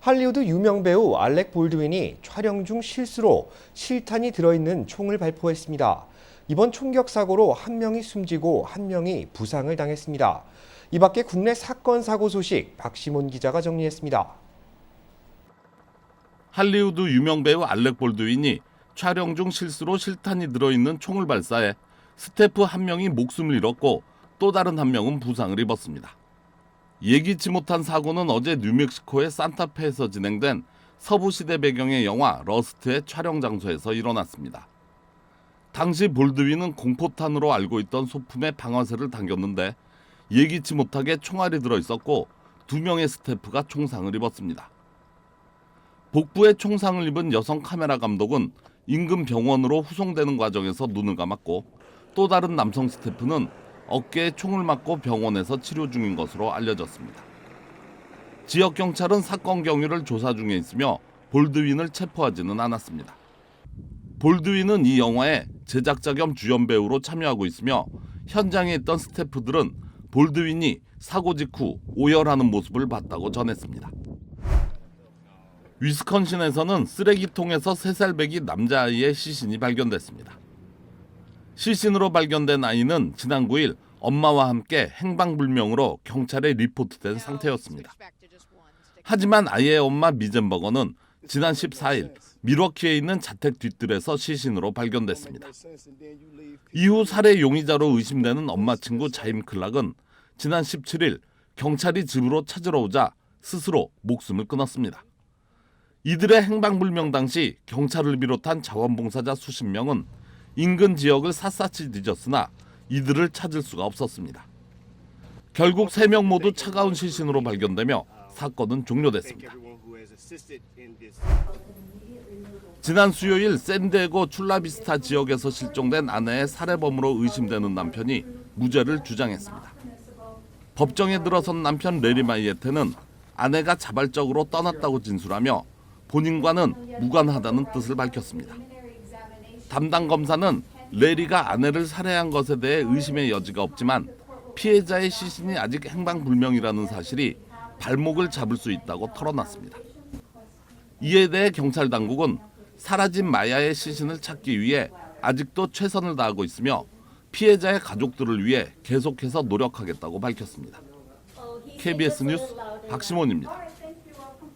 할리우드 유명 배우 알렉 볼드윈이 촬영 중 실수로 실탄이 들어있는 총을 발포했습니다. 이번 총격 사고로 한 명이 숨지고 한 명이 부상을 당했습니다. 이 밖에 국내 사건 사고 소식 박시몬 기자가 정리했습니다. 할리우드 유명 배우 알렉 볼드윈이 촬영 중 실수로 실탄이 들어있는 총을 발사해 스태프 한 명이 목숨을 잃었고 또 다른 한 명은 부상을 입었습니다. 예기치 못한 사고는 어제 뉴멕시코의 산타페에서 진행된 서부시대 배경의 영화 러스트의 촬영 장소에서 일어났습니다. 당시 볼드윈은 공포탄으로 알고 있던 소품에 방아쇠를 당겼는데 예기치 못하게 총알이 들어있었고 2명의 스태프가 총상을 입었습니다. 복부에 총상을 입은 여성 카메라 감독은 인근 병원으로 후송되는 과정에서 눈을 감았고 또 다른 남성 스태프는 어깨에 총을 맞고 병원에서 치료 중인 것으로 알려졌습니다. 지역 경찰은 사건 경위를 조사 중에 있으며 볼드윈을 체포하지는 않았습니다. 볼드윈은 이 영화에 제작자 겸 주연 배우로 참여하고 있으며 현장에 있던 스태프들은 볼드윈이 사고 직후 오열하는 모습을 봤다고 전했습니다. 위스콘신에서는 쓰레기통에서 3살배기 남자아이의 시신이 발견됐습니다. 시신으로 발견된 아이는 지난 9일 엄마와 함께 행방불명으로 경찰에 리포트된 상태였습니다. 하지만 아이의 엄마 미젠버거는 지난 14일 밀워키에 있는 자택 뒤뜰에서 시신으로 발견됐습니다. 이후 살해 용의자로 의심되는 엄마 친구 자임 클락은 지난 17일 경찰이 집으로 찾으러 오자 스스로 목숨을 끊었습니다. 이들의 행방불명 당시 경찰을 비롯한 자원봉사자 수십 명은 인근 지역을 샅샅이 뒤졌으나 이들을 찾을 수가 없었습니다. 결국 3명 모두 차가운 시신으로 발견되며 사건은 종료됐습니다. 지난 수요일 샌디에고 출라비스타 지역에서 실종된 아내의 살해범으로 의심되는 남편이 무죄를 주장했습니다. 법정에 들어선 남편 레리 마이에테는 아내가 자발적으로 떠났다고 진술하며 본인과는 무관하다는 뜻을 밝혔습니다. 담당 검사는 레리가 아내를 살해한 것에 대해 의심의 여지가 없지만 피해자의 시신이 아직 행방불명이라는 사실이 발목을 잡을 수 있다고 털어놨습니다. 이에 대해 경찰 당국은 사라진 마야의 시신을 찾기 위해 아직도 최선을 다하고 있으며 피해자의 가족들을 위해 계속해서 노력하겠다고 밝혔습니다. KBS 뉴스 박시몬입니다.